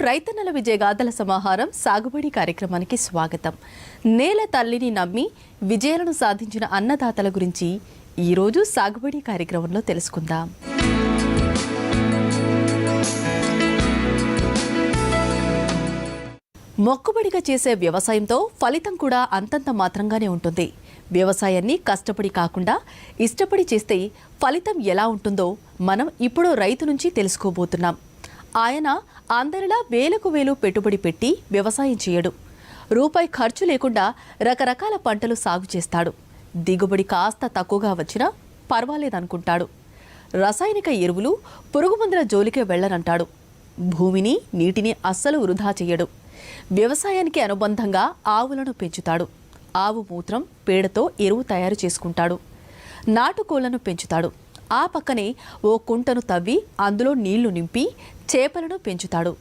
రైతన్నల విజయగాథల సమాహారం సాగుబడి కార్యక్రమానికి స్వాగతం. నేల తల్లిని నమ్మి విజయాలను సాధించిన అన్నదాతల గురించి ఈరోజు సాగుబడి కార్యక్రమంలో తెలుసుకుందాం. మొక్కుబడిగా చేసే వ్యవసాయంతో ఫలితం కూడా అంతంత మాత్రంగానే ఉంటుంది. వ్యవసాయాన్ని కష్టపడి కాకుండా ఇష్టపడి చేస్తే ఫలితం ఎలా ఉంటుందో మనం ఇప్పుడు రైతు నుంచి తెలుసుకోబోతున్నాం. ఆయన అందరిలా వేలకు వేలు పెట్టుబడి పెట్టి వ్యవసాయం చేయడు. రూపాయి ఖర్చు లేకుండా రకరకాల పంటలు సాగు చేస్తాడు. దిగుబడి కాస్త తక్కువగా వచ్చినా పర్వాలేదనుకుంటాడు. రసాయనిక ఎరువులు, పురుగు మందుల జోలికే వెళ్ళనంటాడు. భూమిని, నీటిని అస్సలు వృధా చేయడు. వ్యవసాయానికి అనుబంధంగా ఆవులను పెంచుతాడు. ఆవు మూత్రం, పేడతో ఎరువు తయారు చేసుకుంటాడు. నాటుకోళ్లను పెంచుతాడు. ఆ పక్కనే ఓ కుంటను తవ్వి అందులో నీళ్లు నింపి చేపలను పెంచుతాడు.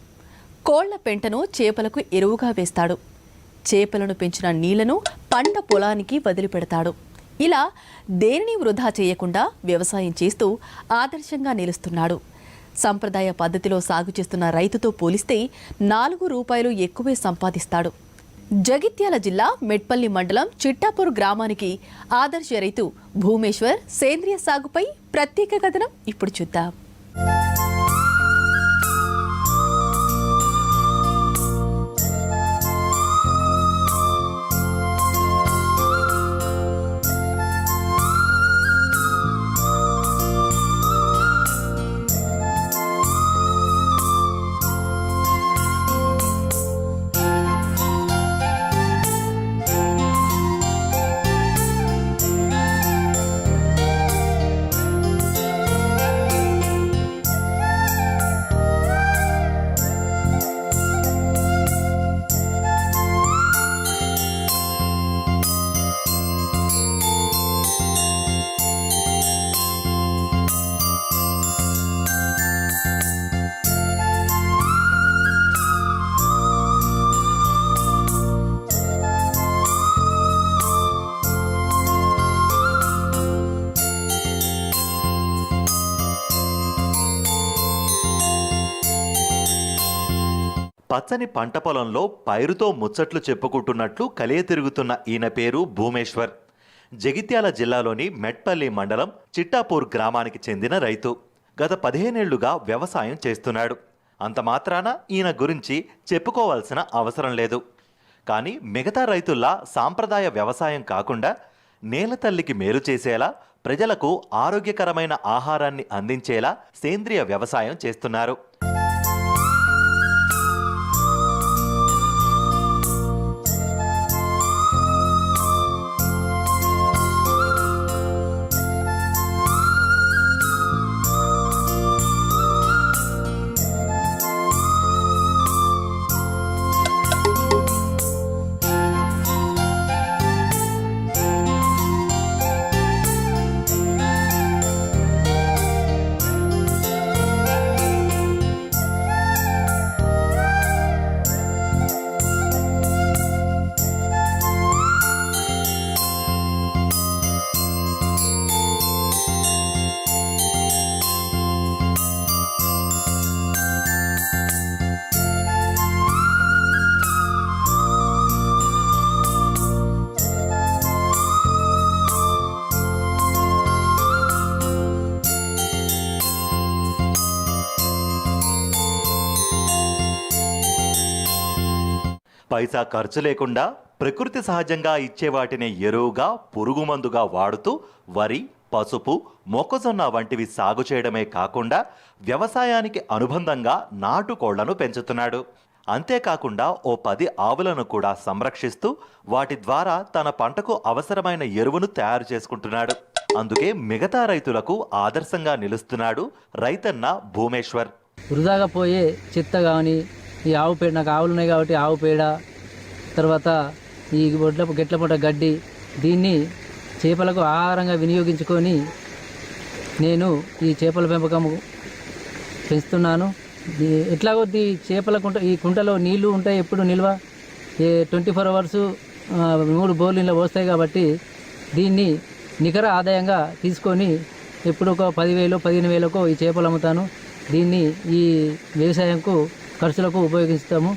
కోళ్ల పెంటను చేపలకు ఎరువుగా వేస్తాడు. చేపలను పెంచిన నీళ్లను పంట పొలానికి వదిలిపెడతాడు. ఇలా దేనిని వృధా చేయకుండా వ్యవసాయం చేస్తూ ఆదర్శంగా నిలుస్తున్నాడు. సంప్రదాయ పద్ధతిలో సాగు చేస్తున్న రైతుతో పోలిస్తే 4 రూపాయలు ఎక్కువే సంపాదిస్తాడు. జగిత్యాల జిల్లా మెట్పల్లి మండలం చిట్టాపూర్ గ్రామానికి ఆదర్శ రైతు భూమేశ్వర్ సేంద్రియ సాగుపై ప్రత్యేక కథనం ఇప్పుడు చూద్దాం. పచ్చని పంట పొలంలో పైరుతో ముచ్చట్లు చెప్పుకుంటున్నట్లు కలియ తిరుగుతున్న ఈయన పేరు భూమేశ్వర్. జగిత్యాల జిల్లాలోని మెట్పల్లి మండలం చిట్టాపూర్ గ్రామానికి చెందిన రైతు. గత 15 ఏళ్లుగా వ్యవసాయం చేస్తున్నాడు. అంత మాత్రాన ఈయన గురించి చెప్పుకోవాల్సిన అవసరం లేదు. కానీ మిగతా రైతుల్లా సాంప్రదాయ వ్యవసాయం కాకుండా నేల తల్లికి మేలు చేసేలా, ప్రజలకు ఆరోగ్యకరమైన ఆహారాన్ని అందించేలా సేంద్రియ వ్యవసాయం చేస్తున్నారు. పైసా ఖర్చు లేకుండా ప్రకృతి సహజంగా ఇచ్చే వాటిని ఎరువుగా, పురుగు మందుగా వాడుతూ వరి, పసుపు, మొక్కజొన్న వంటివి సాగు చేయడమే కాకుండా వ్యవసాయానికి అనుబంధంగా నాటుకోళ్లను పెంచుతున్నాడు. అంతేకాకుండా ఓ 10 ఆవులను కూడా సంరక్షిస్తూ వాటి ద్వారా తన పంటకు అవసరమైన ఎరువును తయారు చేసుకుంటున్నాడు. అందుకే మిగతా రైతులకు ఆదర్శంగా నిలుస్తున్నాడు రైతన్న భూమేశ్వర్. వృధాగా పోయే చెత్త కానీ, ఈ ఆవు పేడ, నాకు ఆవులు ఉన్నాయి కాబట్టి ఆవు పేడ, తర్వాత ఈ గెట్ల పూట గడ్డి, దీన్ని చేపలకు ఆహారంగా వినియోగించుకొని నేను ఈ చేపల పెంపకం పెంచుతున్నాను. ఎట్లాగో ఈ కుంటలో నీళ్లు ఉంటాయి, ఎప్పుడు నిల్వ 24 అవర్స్ 3 బోర్లు ఇలా వస్తాయి కాబట్టి దీన్ని నికర ఆదాయంగా తీసుకొని ఎప్పుడు ఒక 10,000 15,000కో ఈ చేపలు అమ్ముతాను. దీన్ని ఈ వ్యవసాయంకు ఖర్చులకు ఉపయోగిస్తాము.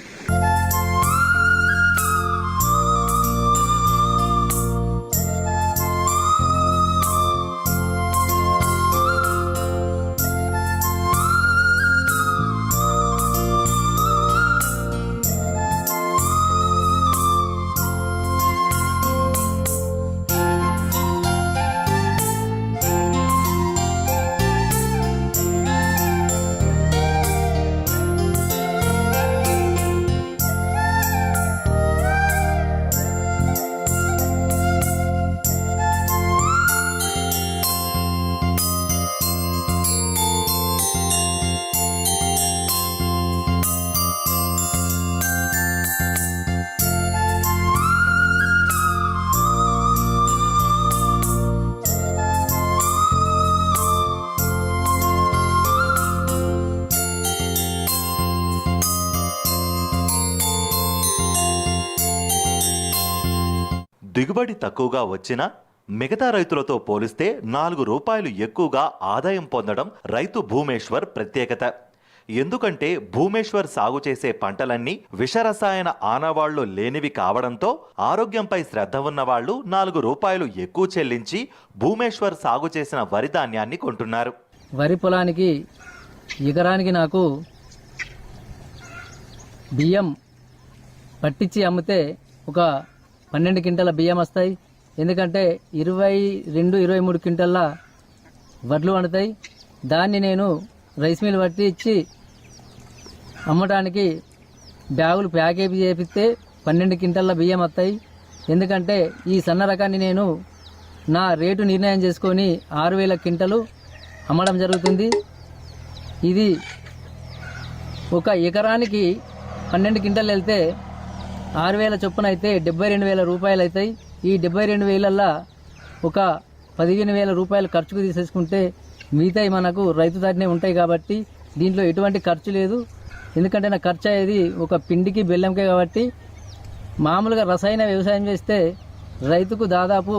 దిగుబడి తక్కువగా వచ్చినా మిగతా రైతులతో పోలిస్తే 4 రూపాయలు ఎక్కువగా ఆదాయం పొందడం రైతు భూమేశ్వర్ ప్రత్యేకత. ఎందుకంటే భూమేశ్వర్ సాగు చేసే పంటలన్నీ విషరసాయన ఆనవాళ్లు లేనివి కావడంతో ఆరోగ్యంపై శ్రద్ధ ఉన్న వాళ్ళు 4 రూపాయలు ఎక్కువ చెల్లించి భూమేశ్వర్ సాగు చేసిన వరి ధాన్యాన్ని కొంటున్నారు. వరి పొలానికి ఎకరానికి నాకు బియ్యం పట్టించి అమ్మితే ఒక 12 క్వింటాల బియ్యం వస్తాయి. ఎందుకంటే 22-23 క్వింటాల వడ్లు వండుతాయి. దాన్ని నేను రైస్ మిల్ పట్టి ఇచ్చి అమ్మటానికి బ్యాగులు ప్యాకేజీ చేపిస్తే 12 క్వింటాల బియ్యం వస్తాయి. ఎందుకంటే ఈ సన్న రకాన్ని నేను నా రేటు నిర్ణయం చేసుకొని 6,000 క్వింటలు అమ్మడం జరుగుతుంది. ఇది ఒక ఎకరానికి 12 క్వింటాలు వెళ్తే 6,000 చొప్పున అయితే 72,000 రూపాయలు అవుతాయి. ఈ 72,000ల్లో ఒక 15,000 రూపాయలు ఖర్చుకు తీసేసుకుంటే మిగతాయి మనకు రైతు దాటినే ఉంటాయి. కాబట్టి దీంట్లో ఎటువంటి ఖర్చు లేదు. ఎందుకంటే నా ఖర్చు అయ్యేది ఒక పిండికి బెల్లంకే. కాబట్టి మామూలుగా రసాయన వ్యవసాయం చేస్తే రైతుకు దాదాపు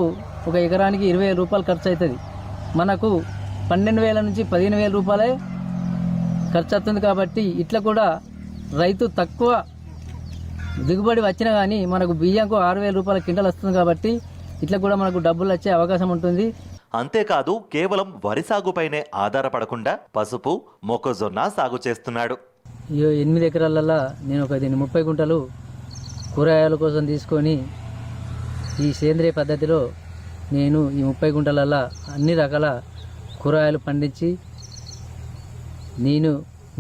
ఒక ఎకరానికి 20,000 రూపాయలు ఖర్చు అవుతుంది. మనకు 12,000 నుంచి 15,000 రూపాయలే ఖర్చు అవుతుంది. కాబట్టి ఇట్లా కూడా రైతు తక్కువ దిగుబడి వచ్చినా కానీ మనకు బియ్యంకు 6,000 రూపాయల క్వింటల్ వస్తుంది. కాబట్టి ఇట్లా కూడా మనకు డబ్బులు వచ్చే అవకాశం ఉంటుంది. అంతేకాదు కేవలం వరి సాగుపైనే ఆధారపడకుండా పసుపు, మొక్కజొన్న సాగు చేస్తున్నాడు. ఈ 8 ఎకరాలలో నేను ఒక 30 గుంటలు కూరగాయల కోసం తీసుకొని ఈ సేంద్రియ పద్ధతిలో నేను ఈ 30 గుంటలలో అన్ని రకాల కూరగాయలు పండించి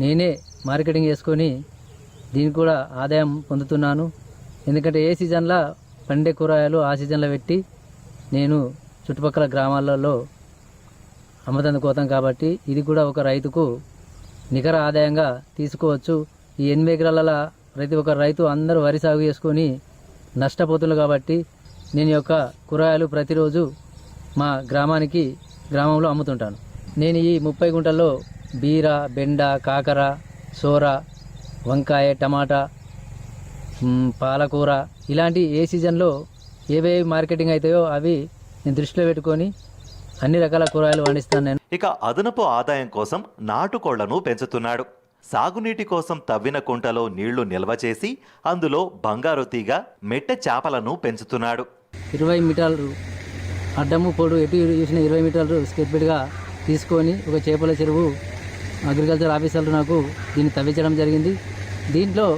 నేనే మార్కెటింగ్ చేసుకొని దీనికి కూడా ఆదాయం పొందుతున్నాను. ఎందుకంటే ఏ సీజన్లో పండే కూరగాయలు ఆ సీజన్లో పెట్టి నేను చుట్టుపక్కల గ్రామాలలో అమ్మతందుకోతాం. కాబట్టి ఇది కూడా ఒక రైతుకు నికర ఆదాయంగా తీసుకోవచ్చు. ఈ 8 ఎకరాలలో ప్రతి ఒక్క రైతు అందరూ వరి సాగు చేసుకొని నష్టపోతున్నారు. కాబట్టి నేను యొక్క కూరగాయలు ప్రతిరోజు మా గ్రామంలో అమ్ముతుంటాను. నేను ఈ 30 గుంటల్లో బీర, బెండ, కాకర, సోర, వంకాయ, టమాటా, పాలకూర ఇలాంటి ఏ సీజన్లో ఏవేవి మార్కెటింగ్ అవుతాయో అవి నేను దృష్టిలో పెట్టుకొని అన్ని రకాల కూరగాయలు పండిస్తాను నేను. ఇక అదనపు ఆదాయం కోసం నాటుకోళ్లను పెంచుతున్నాడు. సాగునీటి కోసం తవ్విన కుంటలో నీళ్లు నిల్వ చేసి అందులో బంగారు తీగ, మెట్టె చేపలను పెంచుతున్నాడు. 20 మీటర్లు అడ్డము పొడు ఎటు చూసిన 20 మీటర్లు స్క్వేర్ ఫీట్గా తీసుకొని ఒక చేపల చెరువు అగ్రికల్చర్ ఆఫీసర్లు నాకు దీన్ని తవ్వించడం జరిగింది. దీంట్లో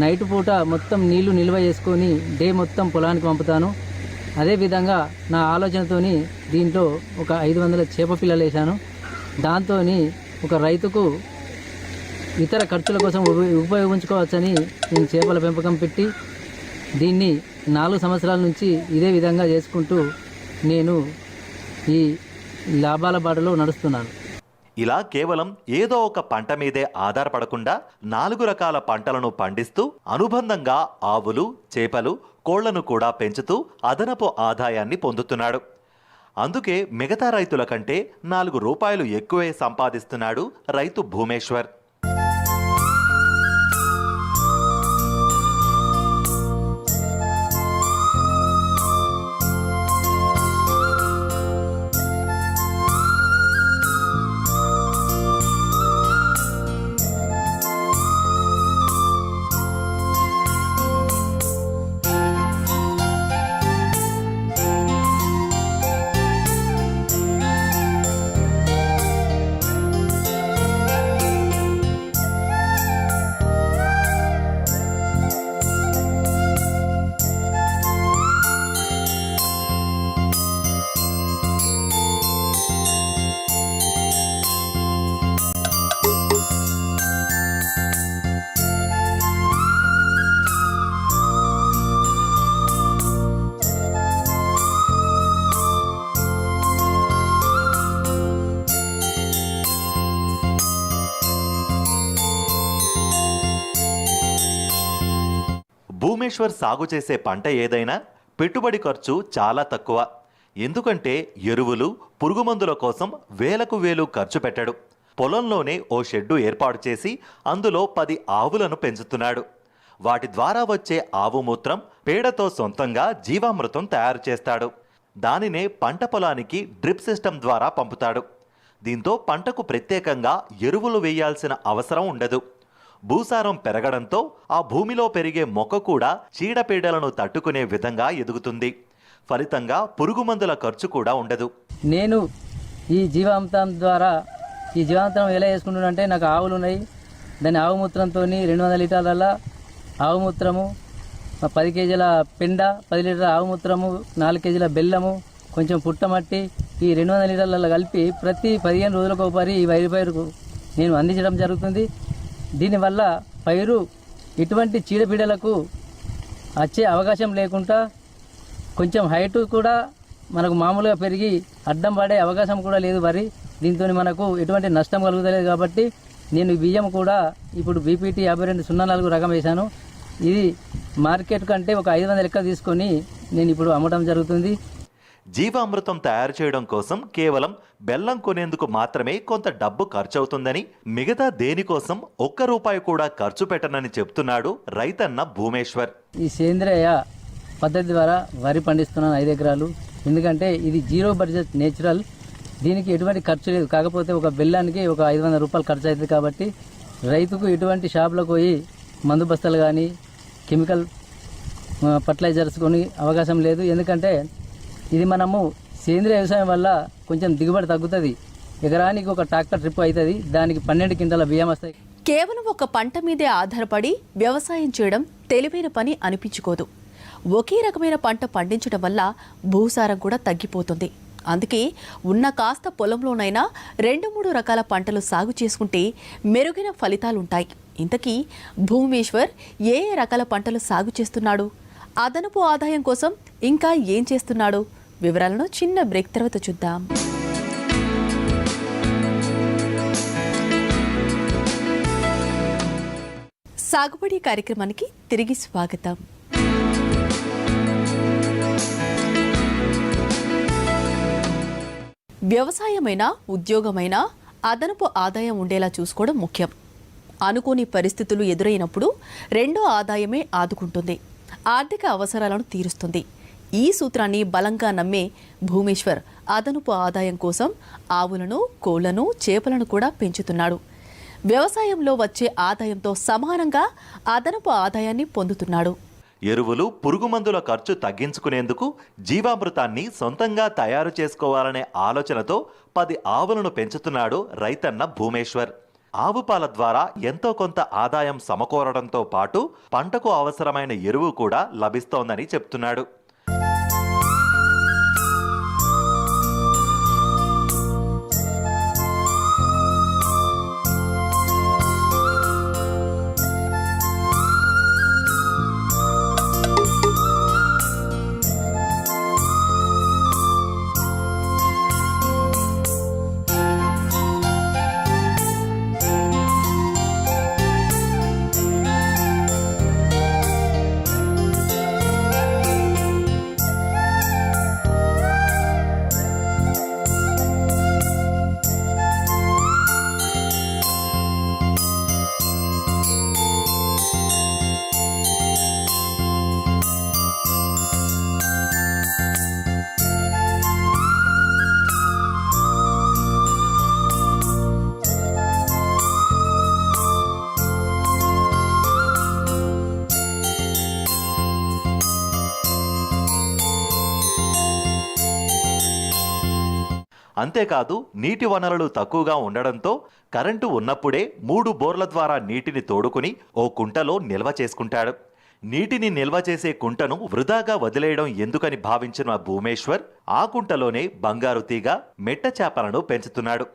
నైట్ పూట మొత్తం నీళ్లు నిల్వ చేసుకొని డే మొత్తం పొలానికి పంపుతాను. అదేవిధంగా నా ఆలోచనతోని దీంట్లో ఒక 500 చేప పిల్లలు వేశాను. దాంతో ఒక రైతుకు ఇతర ఖర్చుల కోసం ఉపయోగించుకోవచ్చని నేను చేపల పెంపకం పెట్టి దీన్ని 4 సంవత్సరాల నుంచి ఇదే విధంగా చేసుకుంటూ నేను ఈ లాభాల బాటలో నడుస్తున్నాను. ఇలా కేవలం ఏదో ఒక పంట మీదే ఆధారపడకుండా 4 రకాల పంటలను పండిస్తూ అనుబంధంగా ఆవులు, చేపలు, కోళ్లను కూడా పెంచుతూ అదనపు ఆదాయాన్ని పొందుతున్నాడు. అందుకే మిగతా రైతుల కంటే 4 రూపాయలు ఎక్కువే సంపాదిస్తున్నాడు రైతు భూమేశ్వర్. భూమేశ్వర్ సాగు చేసే పంట ఏదైనా పెట్టుబడి ఖర్చు చాలా తక్కువ. ఎందుకంటే ఎరువులు, పురుగుమందుల కోసం వేలకు వేలు ఖర్చు పెట్టాడు. పొలంలోనే ఓ షెడ్డు ఏర్పాటు చేసి అందులో 10 ఆవులను పెంచుతున్నాడు. వాటి ద్వారా వచ్చే ఆవు మూత్రం, పేడతో సొంతంగా జీవామృతం తయారు చేస్తాడు. దానినే పంట పొలానికి డ్రిప్ సిస్టమ్ ద్వారా పంపుతాడు. దీంతో పంటకు ప్రత్యేకంగా ఎరువులు వేయాల్సిన అవసరం ఉండదు. భూసారం పెరగడంతో ఆ భూమిలో పెరిగే మొక్క కూడా చీడపీడలను తట్టుకునే విధంగా ఎదుగుతుంది. ఫలితంగా పురుగుమందుల ఖర్చు కూడా ఉండదు. నేను ఈ జీవామృతం ద్వారా ఎలా చేసుకుంటున్నానంటే, నాకు ఆవులు ఉన్నాయి. దాని ఆవు మూత్రంతో 200 లీటర్ల ఆవు మూత్రము, 10 కేజీల పెండ, 10 లీటర్ల ఆవు మూత్రము, 4 కేజీల బెల్లము, కొంచెం పుట్టమట్టి, ఈ 200 లీటర్లలో కలిపి ప్రతి 15 రోజులకు ఒకసారి ఈ వైరు పైరుకు నేను అందించడం జరుగుతుంది. దీనివల్ల పైరు ఇటువంటి చీడపీడలకు వచ్చే అవకాశం లేకుండా కొంచెం హైటు కూడా మనకు మామూలుగా పెరిగి అడ్డం పడే అవకాశం కూడా లేదు వరి. దీంతో మనకు ఎటువంటి నష్టం కలుగుతలేదు. కాబట్టి నేను బియ్యం కూడా ఇప్పుడు బీపీటీ 5204 రకం వేశాను. ఇది మార్కెట్ కంటే ఒక 500 లెక్క తీసుకొని నేను ఇప్పుడు అమ్మడం జరుగుతుంది. జీవామృతం తయారు చేయడం కోసం కేవలం బెల్లం కొనేందుకు మాత్రమే కొంత డబ్బు ఖర్చవుతుందని, మిగతా దేనికోసం ₹1 కూడా ఖర్చు పెట్టనని చెప్తున్నాడు రైతన్న భూమేశ్వర్. ఈ సేంద్రియ పద్ధతి ద్వారా వరి పండిస్తున్నాను 5 ఎకరాలు. ఎందుకంటే ఇది 0 బడ్జెట్ నేచురల్. దీనికి ఎటువంటి ఖర్చు లేదు. కాకపోతే ఒక బెల్లానికి ఒక ₹500 ఖర్చు అవుతుంది. కాబట్టి రైతుకు ఎటువంటి షాపులకు పోయి మందు బస్తాలు కానీ కెమికల్ ఫర్టిలైజర్స్ కొని అవకాశం లేదు. ఎందుకంటే ఇది మనము సేంద్రియ వ్యవసాయం వల్ల కొంచెం దిగుబడి తగ్గుతుంది. ఎకరానికి ఒక ట్రాక్టర్ ట్రిప్ అవుతుంది. దానికి 12 క్వింటాల బియ్యం వస్తాయి. కేవలం ఒక పంట మీదే ఆధారపడి వ్యవసాయం చేయడం తెలివైన పని అనిపించుకోదు. ఒకే రకమైన పంట పండించడం వల్ల భూసారం కూడా తగ్గిపోతుంది. అందుకే ఉన్న కాస్త పొలంలోనైనా 2-3 రకాల పంటలు సాగు చేసుకుంటే మెరుగైన ఫలితాలుంటాయి. ఇంతకీ భూమేశ్వర్ ఏ రకాల పంటలు సాగు చేస్తున్నాడు? అదనపు ఆదాయం కోసం ఇంకా ఏం చేస్తున్నాడు? వివరాలను చిన్న బ్రేక్ తర్వాత చూద్దాం. సాగుబడి కార్యక్రమానికి తిరిగి స్వాగతం. వ్యవసాయమైనా ఉద్యోగమైనా అదనపు ఆదాయం ఉండేలా చూసుకోవడం ముఖ్యం. అనుకోని పరిస్థితులు ఎదురైనప్పుడు రెండో ఆదాయమే ఆదుకుంటుంది, ఆర్థిక అవసరాలను తీరుస్తుంది. ఈ సూత్రాన్ని బలంగా నమ్మే భూమేశ్వర్ అదనపు ఆదాయం కోసం ఆవులను, కోళ్లను, చేపలను కూడా పెంచుతున్నాడు. వ్యవసాయంలో వచ్చే ఆదాయంతో సమానంగా అదనపు ఆదాయాన్ని పొందుతున్నాడు. ఎరువులు, పురుగుమందుల ఖర్చు తగ్గించుకునేందుకు జీవామృతాన్ని సొంతంగా తయారు చేసుకోవాలనే ఆలోచనతో 10 ఆవులను పెంచుతున్నాడు రైతన్న భూమేశ్వర్. ఆవు పాల ద్వారా ఎంతో కొంత ఆదాయం సమకూరడంతో పాటు పంటకు అవసరమైన ఎరువు కూడా లభిస్తోందని చెప్తున్నాడు. అంతేకాదు, నీటి వనరులు తక్కువగా ఉండడంతో కరెంటు ఉన్నప్పుడే 3 బోర్ల ద్వారా నీటిని తోడుకుని ఓ కుంటలో నిల్వ చేసుకుంటాడు. నీటిని నిల్వ చేసే కుంటను వృధాగా వదిలేయడం ఎందుకని భావించిన భూమేశ్వర్ ఆ కుంటలోనే బంగారు తీగ, మెట్ట చేపలను పెంచుతున్నాడు.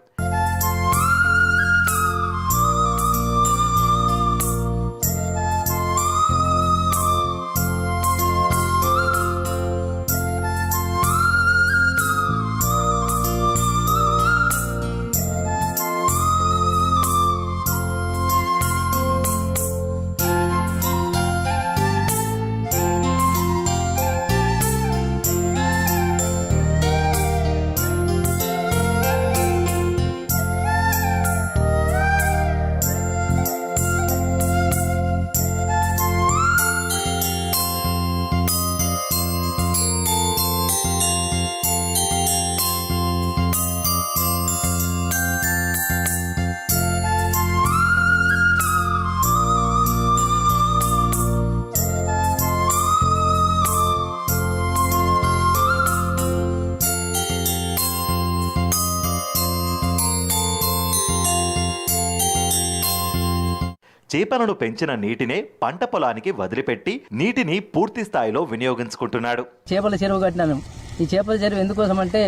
చేపలను పెంచిన నీటినే పంట పొలానికి వదిలిపెట్టి నీటిని పూర్తి స్థాయిలో వినియోగించుకుంటున్నాడు. చేపల చెరువు కట్టినాను. ఈ చేపల చెరువు ఎందుకోసం అంటే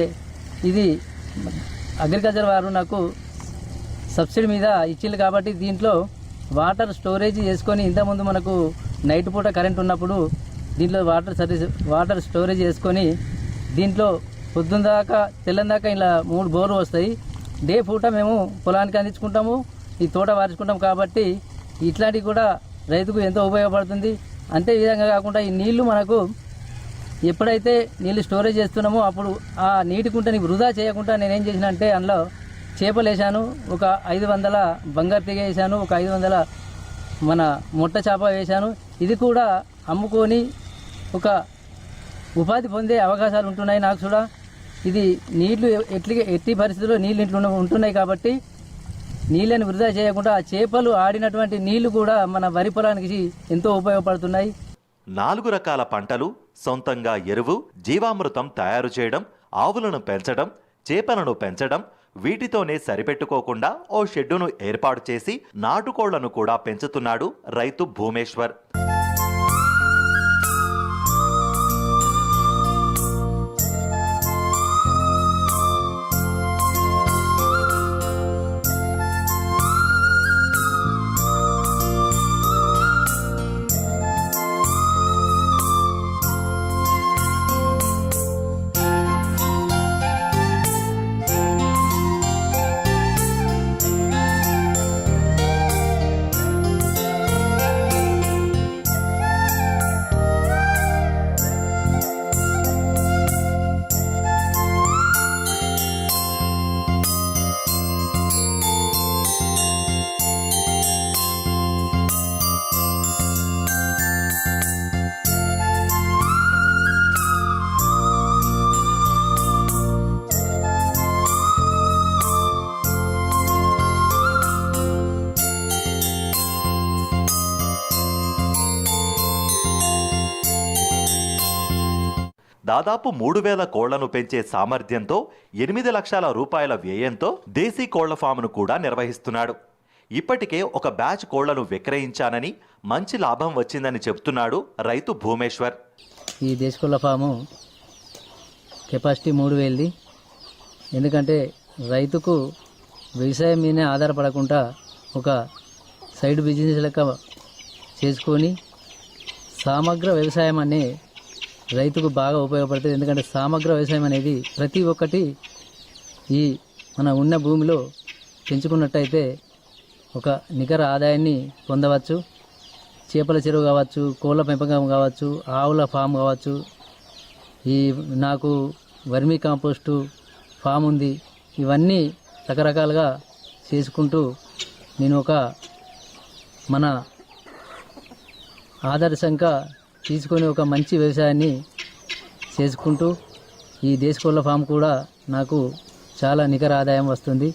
ఇది అగ్రికల్చర్ వారు నాకు సబ్సిడీ మీద ఇచ్చింది కాబట్టి దీంట్లో వాటర్ స్టోరేజ్ చేసుకొని, ఇంతకుముందు మనకు నైట్ పూట కరెంట్ ఉన్నప్పుడు దీంట్లో వాటర్ స్టోరేజ్ చేసుకొని దీంట్లో పొద్దున్న దాకా తెల్లని దాకా ఇలా 3 బోర్లు వస్తాయి. డే పూట మేము పొలానికి అందించుకుంటాము, ఈ తోట వార్చుకుంటాం. కాబట్టి ఇట్లాంటివి కూడా రైతుకు ఎంతో ఉపయోగపడుతుంది. అంతే విధంగా కాకుండా ఈ నీళ్లు మనకు ఎప్పుడైతే నీళ్ళు స్టోరేజ్ చేస్తున్నామో అప్పుడు ఆ నీటి కుంటని వృధా చేయకుండా నేనేం చేసిన అంటే అందులో చేపలు వేసాను. ఒక 500 బంగారు తీగ వేసాను, ఒక 500 మన మొట్ట చేప వేశాను. ఇది కూడా అమ్ముకొని ఒక ఉపాధి పొందే అవకాశాలు ఉంటున్నాయి నాకు కూడా. ఇది నీళ్లు ఎట్టి పరిస్థితుల్లో నీళ్ళు ఇంట్లో ఉంటున్నాయి కాబట్టి నీళ్ళని వృధా చేయకుండా ఆ చేపలు ఆడినటువంటి నీళ్లు కూడా మన వరి పొలానికి ఎంతో ఉపయోగపడుతున్నాయి. 4 రకాల పంటలు, సొంతంగా ఎరువు, జీవామృతం తయారు చేయడం, ఆవులను పెంచడం, చేపలను పెంచడం, వీటితోనే సరిపెట్టుకోకుండా ఓ షెడ్డును ఏర్పాటు చేసి నాటుకోళ్లను కూడా పెంచుతున్నాడు రైతు భూమేశ్వర్. దాదాపు 3000 కోళ్లను పెంచే సామర్థ్యంతో 8 లక్షల రూపాయల వ్యయంతో దేశీ కోళ్ల ఫామ్ను కూడా నిర్వహిస్తున్నాడు. ఇప్పటికే ఒక బ్యాచ్ కోళ్లను విక్రయించానని, మంచి లాభం వచ్చిందని చెప్తున్నాడు రైతు భూమేశ్వర్. ఈ దేశీ కోళ్ల ఫాము కెపాసిటీ 3000ది. ఎందుకంటే రైతుకు వ్యవసాయం మీదనే ఆధారపడకుండా ఒక సైడ్ బిజినెస్ లెక్క చేసుకొని సమగ్ర వ్యవసాయం అనే రైతుకు బాగా ఉపయోగపడుతుంది. ఎందుకంటే సమగ్ర వ్యవసాయం అనేది ప్రతి ఒక్కటి ఈ మన ఉన్న భూమిలో పెంచుకున్నట్టయితే ఒక నికర ఆదాయాన్ని పొందవచ్చు. చేపల చెరువు కావచ్చు, కోళ్ళ పెంపకం కావచ్చు, ఆవుల ఫామ్ కావచ్చు, ఈ నాకు వర్మీ కాంపోస్టు ఫామ్ ఉంది. ఇవన్నీ రకరకాలుగా చేసుకుంటూ నేను ఒక మన ఆదర్శంగా తీసుకొని ఒక మంచి వ్యవసాయాన్ని చేసుకుంటూ ఈ దేశీ కోళ్ల ఫామ్ కూడా నాకు చాలా నికర ఆదాయం వస్తుంది.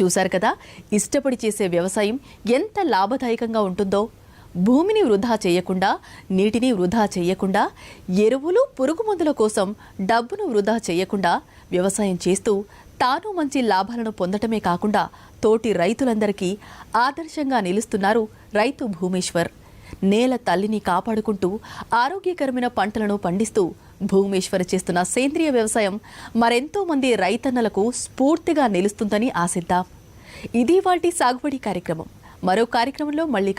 చూశారు కదా, ఇష్టపడి చేసే వ్యవసాయం ఎంత లాభదాయకంగా ఉంటుందో. భూమిని వృధా చేయకుండా, నీటిని వృధా చేయకుండా, ఎరువులు, పురుగు మందుల కోసం డబ్బును వృధా చేయకుండా వ్యవసాయం చేస్తూ తాను మంచి లాభాలను పొందటమే కాకుండా తోటి రైతులందరికీ ఆదర్శంగా నిలుస్తున్నారు రైతు భూమేశ్వర్. నేల తల్లిని కాపాడుకుంటూ ఆరోగ్యకరమైన పంటలను పండిస్తూ భూమేశ్వర్ చేస్తున్న సేంద్రియ వ్యవసాయం మరెంతో మంది రైతన్నలకు స్ఫూర్తిగా నిలుస్తుందని ఆశిద్దాం. ఇది వాటి సాగుబడి కార్యక్రమం. మరో కార్యక్రమంలో మళ్ళీ